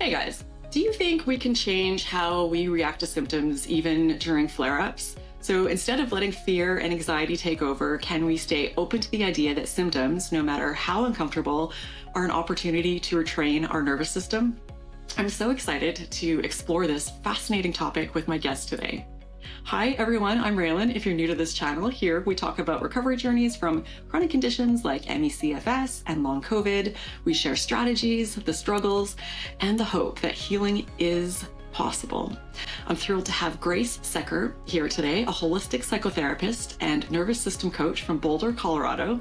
Hey guys, do you think we can change how we react to symptoms even during flare-ups? So instead of letting fear and anxiety take over, can we stay open to the idea that symptoms, no matter how uncomfortable, are an opportunity to retrain our nervous system? I'm so excited to explore this fascinating topic with my guest today. Hi everyone, I'm Raelan. If you're new to this channel, here we talk about recovery journeys from chronic conditions like ME/CFS and long COVID. We share strategies, the struggles, and the hope that healing is possible. I'm thrilled to have Grace Secker here today, a holistic psychotherapist and nervous system coach from Boulder, Colorado.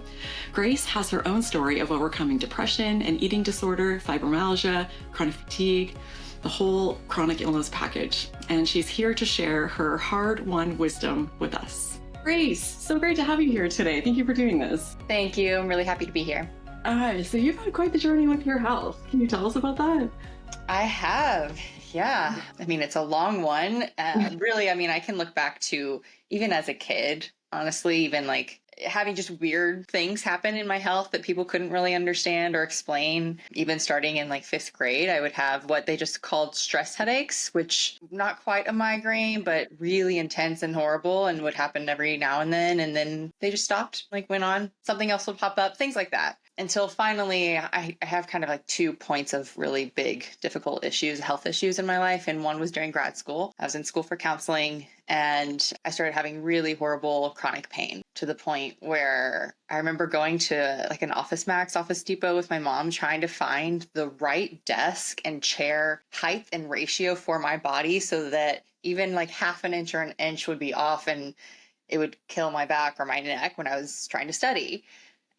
Grace has her own story of overcoming depression and eating disorder, fibromyalgia, chronic fatigue, the whole chronic illness package, and she's here to share her hard-won wisdom with us. Grace, so great to have you here today. Thank you for doing this. Thank you. I'm really happy to be here. So you've had quite the journey with your health. Can you tell us about that? I have, yeah. I mean, it's a long one. Really, I can look back to even as a kid, honestly, even like having just weird things happen in my health that people couldn't really understand or explain. Even starting in like 5th grade, I would have what they just called stress headaches, which not quite a migraine, but really intense and horrible, and would happen every now and then they just stopped, like went on. Something else would pop up, things like that. Until finally, I have kind of like 2 points of really big, difficult issues, health issues in my life. And one was during grad school. I was in school for counseling, and I started having really horrible chronic pain to the point where I remember going to like an Office Max, Office Depot with my mom, trying to find the right desk and chair height and ratio for my body so that even like half an inch or an inch would be off and it would kill my back or my neck when I was trying to study.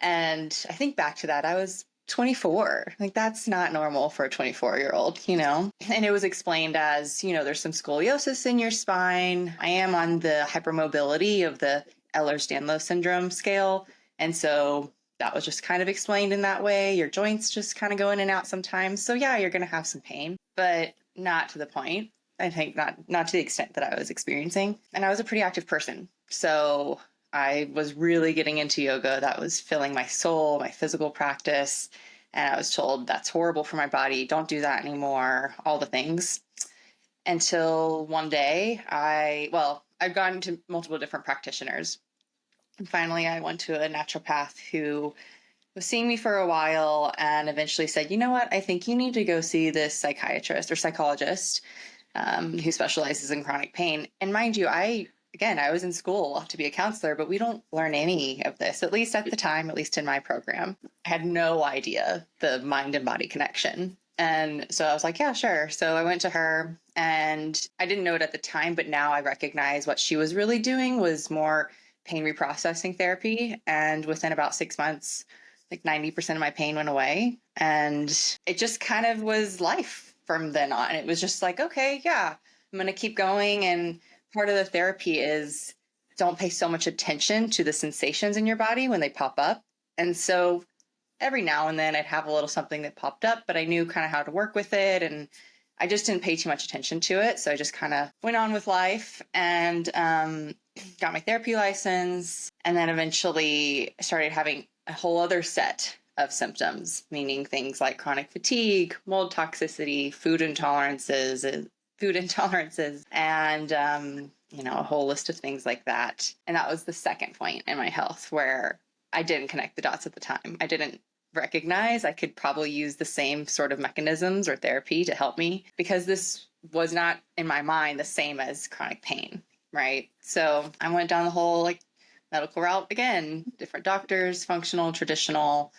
And I think back to that, I was 24. Like, that's not normal for a 24-year-old, And it was explained as, there's some scoliosis in your spine. I am on the hypermobility of the Ehlers-Danlos syndrome scale. And so that was just kind of explained in that way. Your joints just kind of go in and out sometimes. So yeah, you're going to have some pain, but not to the point. I think not to the extent that I was experiencing. And I was a pretty active person. So I was really getting into yoga. That was filling my soul, my physical practice. And I was told that's horrible for my body. Don't do that anymore. All the things. Until one day, I've gone to multiple different practitioners. And finally, I went to a naturopath who was seeing me for a while and eventually said, you know what? I think you need to go see this psychiatrist or psychologist who specializes in chronic pain. And mind you, I was in school to be a counselor, but we don't learn any of this, at least at the time, at least in my program. I had no idea the mind and body connection. And so I was like, yeah, sure. So I went to her, and I didn't know it at the time, but now I recognize what she was really doing was more pain reprocessing therapy. And within about 6 months, like 90% of my pain went away. And it just kind of was life from then on. It was just like, okay, yeah, I'm going to keep going. And part of the therapy is don't pay so much attention to the sensations in your body when they pop up. And so every now and then I'd have a little something that popped up, but I knew kind of how to work with it. And I just didn't pay too much attention to it. So I just kind of went on with life and got my therapy license. And then eventually started having a whole other set of symptoms, meaning things like chronic fatigue, mold toxicity, food intolerances, and, a whole list of things like that. And that was the second point in my health where I didn't connect the dots at the time. I didn't recognize I could probably use the same sort of mechanisms or therapy to help me because this was not in my mind the same as chronic pain, right? So I went down the whole medical route again, different doctors, functional, traditional,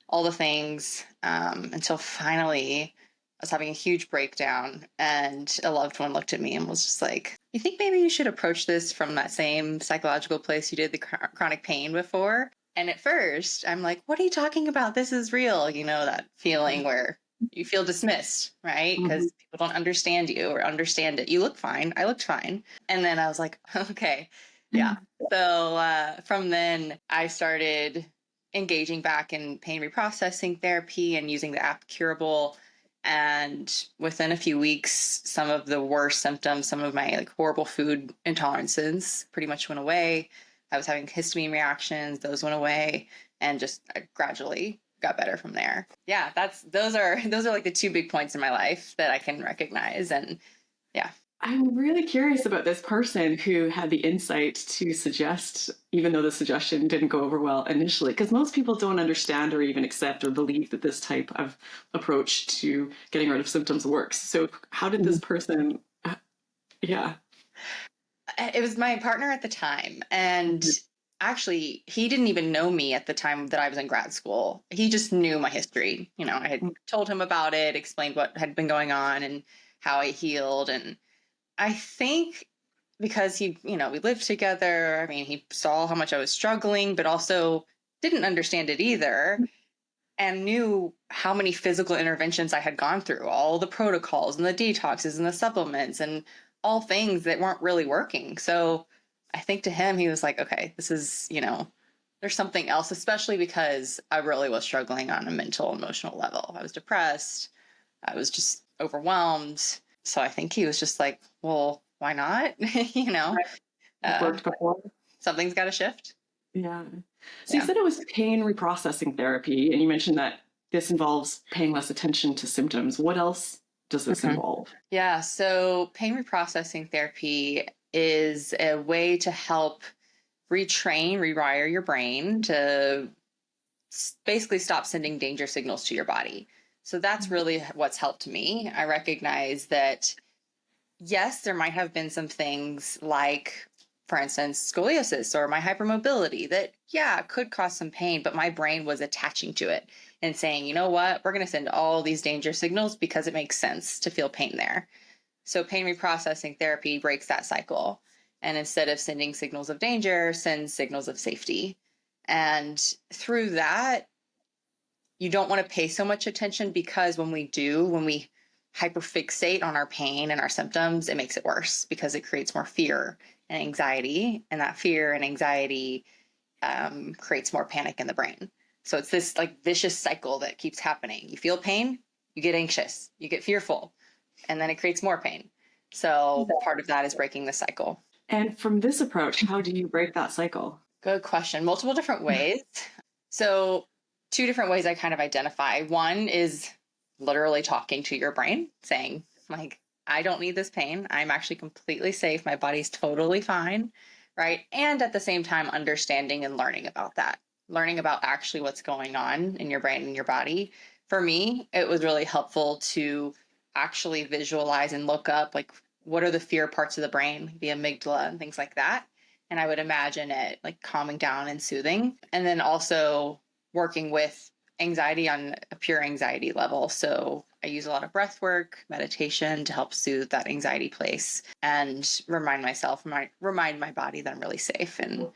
all the things, until finally I was having a huge breakdown, and a loved one looked at me and was just like, you think maybe you should approach this from that same psychological place you did the chronic pain before? And at first I'm like, what are you talking about? This is real. That feeling where you feel dismissed, right? Because people don't understand you or understand it. You look fine. I looked fine. And then I was like, okay, yeah. So from then I started engaging back in pain reprocessing therapy and using the app Curable. And within a few weeks, some of the worst symptoms, some of my horrible food intolerances pretty much went away. I was having histamine reactions. Those went away. And just gradually got better from there. Yeah, those are like the two big points in my life that I can recognize. And yeah. I'm really curious about this person who had the insight to suggest, even though the suggestion didn't go over well initially, because most people don't understand or even accept or believe that this type of approach to getting rid of symptoms works. So how did this person, yeah. It was my partner at the time. And actually, he didn't even know me at the time that I was in grad school. He just knew my history. You know, I had told him about it, explained what had been going on and how I healed. And I think because he, you know, we lived together, I mean, he saw how much I was struggling, but also didn't understand it either, and knew how many physical interventions I had gone through, all the protocols and the detoxes and the supplements and all things that weren't really working. So I think to him, he was like, okay, this is, you know, there's something else, especially because I really was struggling on a mental, emotional level. I was depressed. I was just overwhelmed. So I think he was just like, well, why not? You know, Worked before. Something's got to shift. Yeah. So you said it was pain reprocessing therapy, and you mentioned that this involves paying less attention to symptoms. What else does this involve? Yeah. So pain reprocessing therapy is a way to help rewire your brain to basically stop sending danger signals to your body. So that's really what's helped me. I recognize that, yes, there might have been some things like, for instance, scoliosis or my hypermobility that, yeah, could cause some pain, but my brain was attaching to it and saying, you know what, we're going to send all these danger signals because it makes sense to feel pain there. So pain reprocessing therapy breaks that cycle. And instead of sending signals of danger, sends signals of safety. And through that, you don't want to pay so much attention, because when we hyperfixate on our pain and our symptoms, it makes it worse because it creates more fear and anxiety. And that fear and anxiety creates more panic in the brain. So it's this like vicious cycle that keeps happening. You feel pain, you get anxious, you get fearful, and then it creates more pain. So part of that is breaking the cycle. And from this approach, how do you break that cycle? Good question. Multiple different ways. So two different ways I kind of identify. One is literally talking to your brain, saying like, I don't need this pain. I'm actually completely safe. My body's totally fine. Right. And at the same time, understanding and learning about that, learning about actually what's going on in your brain and your body. For me, it was really helpful to actually visualize and look up like, what are the fear parts of the brain, the amygdala and things like that. And I would imagine it like calming down and soothing. And then also working with anxiety on a pure anxiety level. So I use a lot of breath work, meditation to help soothe that anxiety place and remind my body that I'm really safe and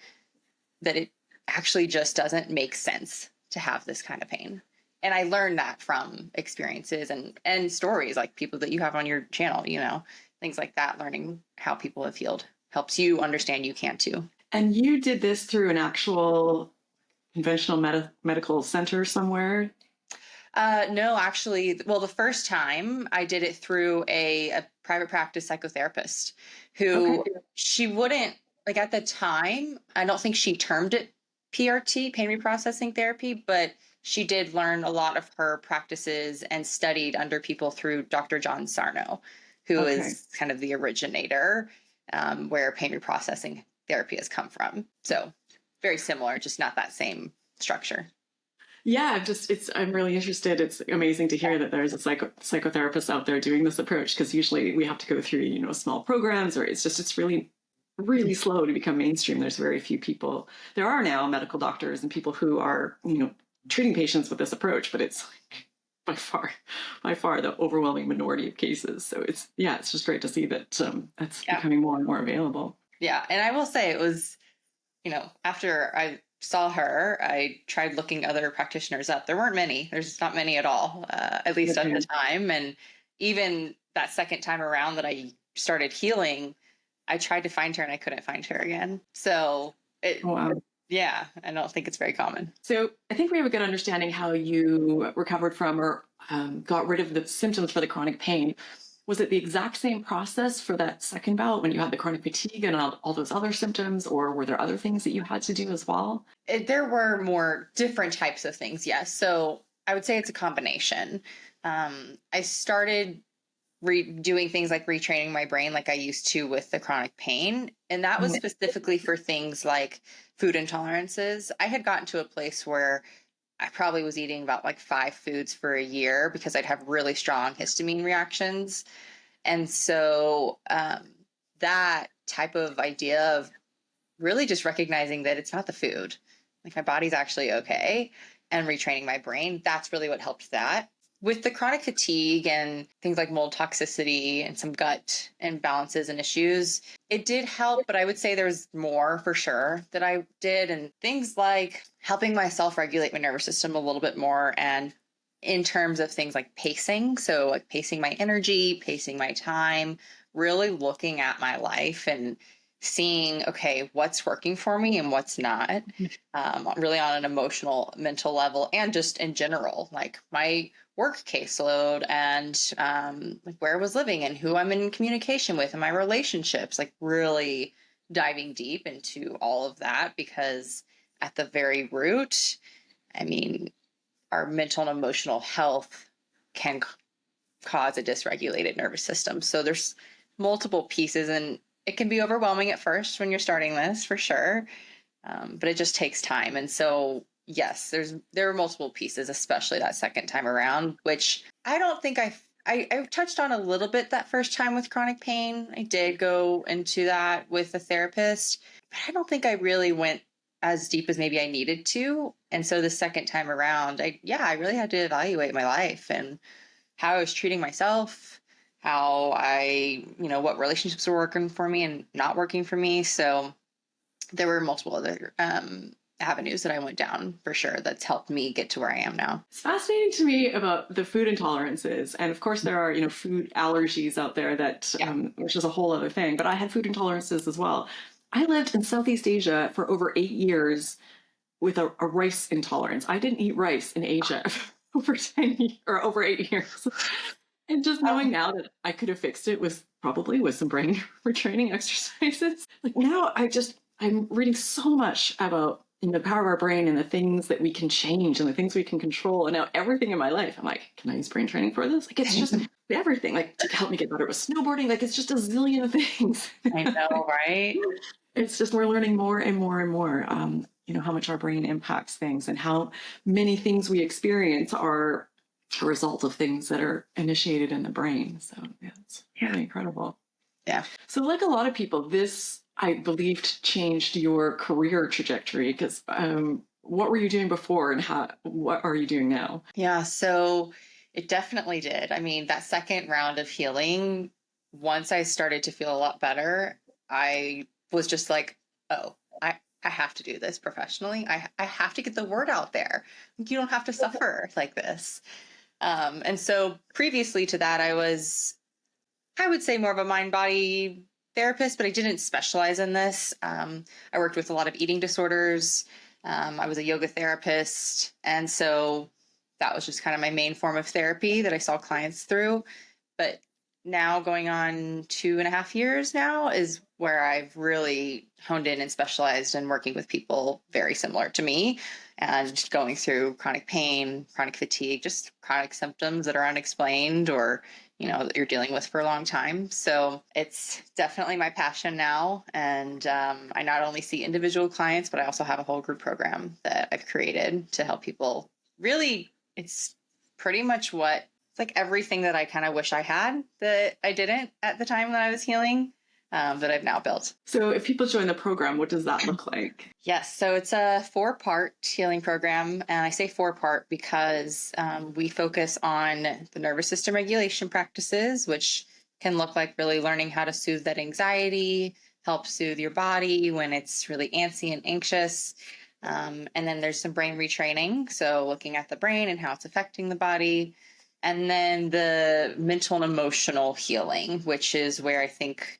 that it actually just doesn't make sense to have this kind of pain. And I learned that from experiences and stories like people that you have on your channel, you know, things like that. Learning how people have healed helps you understand you can too. And you did this through an actual conventional medical center somewhere? No, actually, well, the first time I did it through a private practice psychotherapist who she wouldn't, like at the time, I don't think she termed it PRT, pain reprocessing therapy, but she did learn a lot of her practices and studied under people through Dr. John Sarno, who is kind of the originator where pain reprocessing therapy has come from. So very similar, just not that same structure. Yeah, I'm really interested. It's amazing to hear that there's a psychotherapist out there doing this approach, because usually we have to go through, you know, small programs, or it's really, really slow to become mainstream. There's very few people. There are now medical doctors and people who are, you know, treating patients with this approach, but it's like by far the overwhelming minority of cases. So it's just great to see that that's becoming more and more available. Yeah. And I will say it was, you know, after I saw her, I tried looking other practitioners up. There weren't many. There's not many at all, at least at the time. And even that second time around that I started healing, I tried to find her and I couldn't find her again. So yeah, I don't think it's very common. So I think we have a good understanding how you recovered from or got rid of the symptoms for the chronic pain. Was it the exact same process for that second bout when you had the chronic fatigue and all those other symptoms, or were there other things that you had to do as well? There were more different types of things, yes. So I would say it's a combination. I started doing things like retraining my brain like I used to with the chronic pain. And that was specifically for things like food intolerances. I had gotten to a place where I probably was eating about like 5 foods for a year because I'd have really strong histamine reactions. And so that type of idea of really just recognizing that it's not the food, like my body's actually okay, and retraining my brain, that's really what helped that. With the chronic fatigue and things like mold toxicity and some gut imbalances and issues, it did help, but I would say there's more for sure that I did. And things like helping myself regulate my nervous system a little bit more, and in terms of things like pacing. So like pacing my energy, pacing my time, really looking at my life and seeing, okay, what's working for me and what's not, really on an emotional, mental level, and just in general, like my work caseload and like where I was living and who I'm in communication with and my relationships, like really diving deep into all of that, because at the very root, I mean, our mental and emotional health can cause a dysregulated nervous system. So there's multiple pieces, and it can be overwhelming at first when you're starting this, for sure. But it just takes time. And so, yes, there were multiple pieces, especially that second time around, which I don't think I touched on a little bit that first time with chronic pain. I did go into that with a therapist, but I don't think I really went as deep as maybe I needed to. And so the second time around, I really had to evaluate my life and how I was treating myself, how what relationships were working for me and not working for me. So there were multiple other avenues that I went down for sure that's helped me get to where I am now. It's fascinating to me about the food intolerances. And of course, there are, food allergies out there that, which is a whole other thing. But I had food intolerances as well. I lived in Southeast Asia for over 8 years with a rice intolerance. I didn't eat rice in Asia over 10 years, or over 8 years. And just knowing now that I could have fixed it with some brain retraining exercises. Like now I'm reading so much about the power of our brain and the things that we can change and the things we can control. And now everything in my life, I'm like, can I use brain training for this? Like, it's just everything, like to help me get better with snowboarding. Like, it's just a zillion things. I know, right? It's just, we're learning more and more and more, how much our brain impacts things and how many things we experience are a result of things that are initiated in the brain. So yeah, it's really incredible. Yeah. So like a lot of people, this, I believed, changed your career trajectory, because what were you doing before and what are you doing now? Yeah, so it definitely did. I mean, that second round of healing, once I started to feel a lot better, I was just like, oh, I have to do this professionally. I have to get the word out there. You don't have to suffer like this. And so previously to that, I would say more of a mind-body therapist, but I didn't specialize in this. I worked with a lot of eating disorders. I was a yoga therapist. And so that was just kind of my main form of therapy that I saw clients through. But now going on 2.5 years now is where I've really honed in and specialized in working with people very similar to me and going through chronic pain, chronic fatigue, just chronic symptoms that are unexplained or that you're dealing with for a long time. So it's definitely my passion now. And I not only see individual clients, but I also have a whole group program that I've created to help people. Really, it's pretty much it's like everything that I kind of wish I had that I didn't at the time that I was healing, that I've now built. So if people join the program, what does that look like? Yes. So it's a 4-part healing program. And I say 4-part because we focus on the nervous system regulation practices, which can look like really learning how to soothe that anxiety, help soothe your body when it's really antsy and anxious. And then there's some brain retraining. So looking at the brain and how it's affecting the body. And then the mental and emotional healing, which is where I think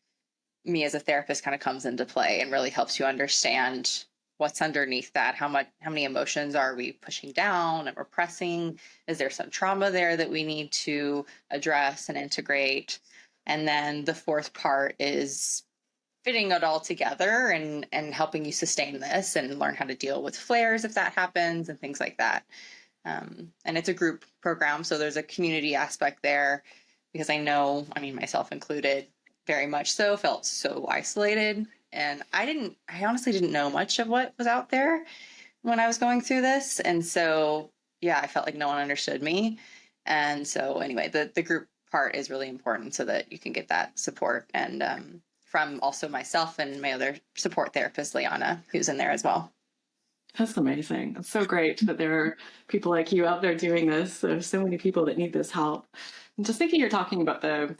me as a therapist kind of comes into play and really helps you understand what's underneath that. How many emotions are we pushing down and repressing? Is there some trauma there that we need to address and integrate? And then the fourth part is fitting it all together and helping you sustain this and learn how to deal with flares if that happens and things like that. And it's a group program, so there's a community aspect there, because I know, I mean, myself included, very much so, felt so isolated. And I honestly didn't know much of what was out there when I was going through this. And so, yeah, I felt like no one understood me. And so anyway, the group part is really important so that you can get that support. And from also myself and my other support therapist, Liana, who's in there as well. That's amazing. It's so great that there are people like you out there doing this. There's so many people that need this help. And just thinking, you're talking about the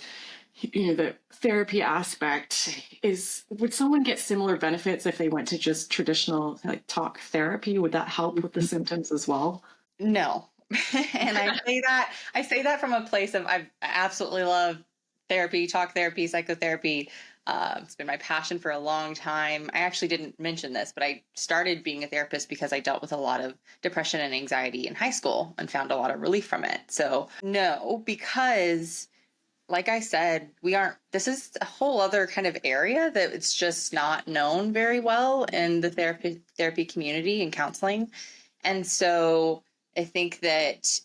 therapy aspect, would someone get similar benefits if they went to just traditional like talk therapy? Would that help with the symptoms as well? No. And I say that from a place of, I absolutely love therapy, talk therapy, psychotherapy. It's been my passion for a long time. I actually didn't mention this, but I started being a therapist because I dealt with a lot of depression and anxiety in high school and found a lot of relief from it. So no, because like I said, this is a whole other kind of area that it's just not known very well in the therapy community and counseling. And so I think that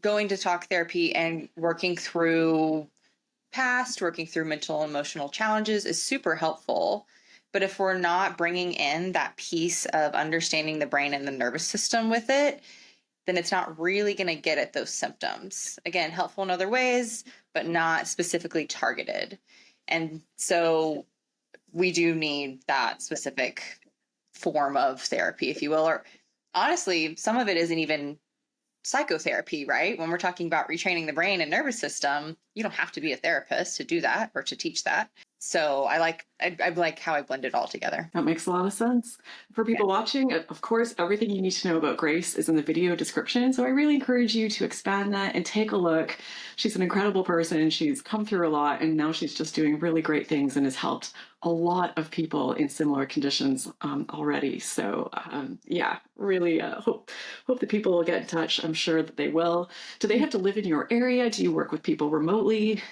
going to talk therapy and working through mental and emotional challenges is super helpful. But if we're not bringing in that piece of understanding the brain and the nervous system with it, then it's not really going to get at those symptoms. Again, helpful in other ways, but not specifically targeted. And so we do need that specific form of therapy, if you will. Or honestly, some of it isn't even psychotherapy, right? When we're talking about retraining the brain and nervous system, you don't have to be a therapist to do that or to teach that. So I like how I blend it all together. That makes a lot of sense. For people watching, of course, everything you need to know about Grace is in the video description. So I really encourage you to expand that and take a look. She's an incredible person. She's come through a lot, and now she's just doing really great things and has helped a lot of people in similar conditions already. So yeah, really hope that people will get in touch. I'm sure that they will. Do they have to live in your area? Do you work with people remotely?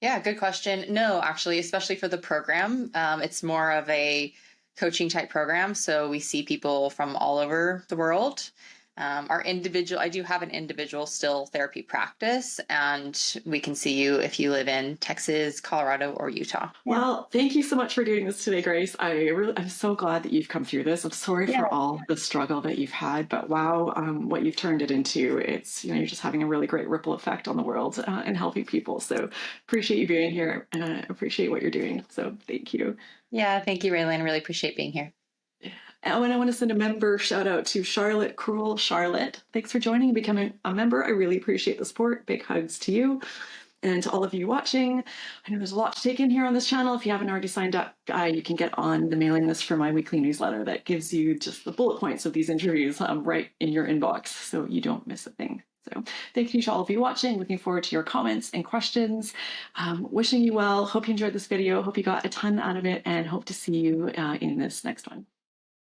Yeah, good question. No, actually, especially for the program, it's more of a coaching type program. So we see people from all over the world. I do have an individual still therapy practice, and we can see you if you live in Texas, Colorado, or Utah. Well, thank you so much for doing this today, Grace. I'm so glad that you've come through this. I'm sorry for all the struggle that you've had, but wow, what you've turned it into. It's, you're just having a really great ripple effect on the world and helping people. So appreciate you being here, and I appreciate what you're doing. So thank you. Yeah, thank you, Raelan. Really appreciate being here. And I want to send a member shout out to Charlotte Cruel. Charlotte, thanks for joining and becoming a member. I really appreciate the support. Big hugs to you and to all of you watching. I know there's a lot to take in here on this channel. If you haven't already signed up, you can get on the mailing list for my weekly newsletter that gives you just the bullet points of these interviews right in your inbox, so you don't miss a thing. So thank you to all of you watching. Looking forward to your comments and questions. Wishing you well. Hope you enjoyed this video. Hope you got a ton out of it, and hope to see you in this next one.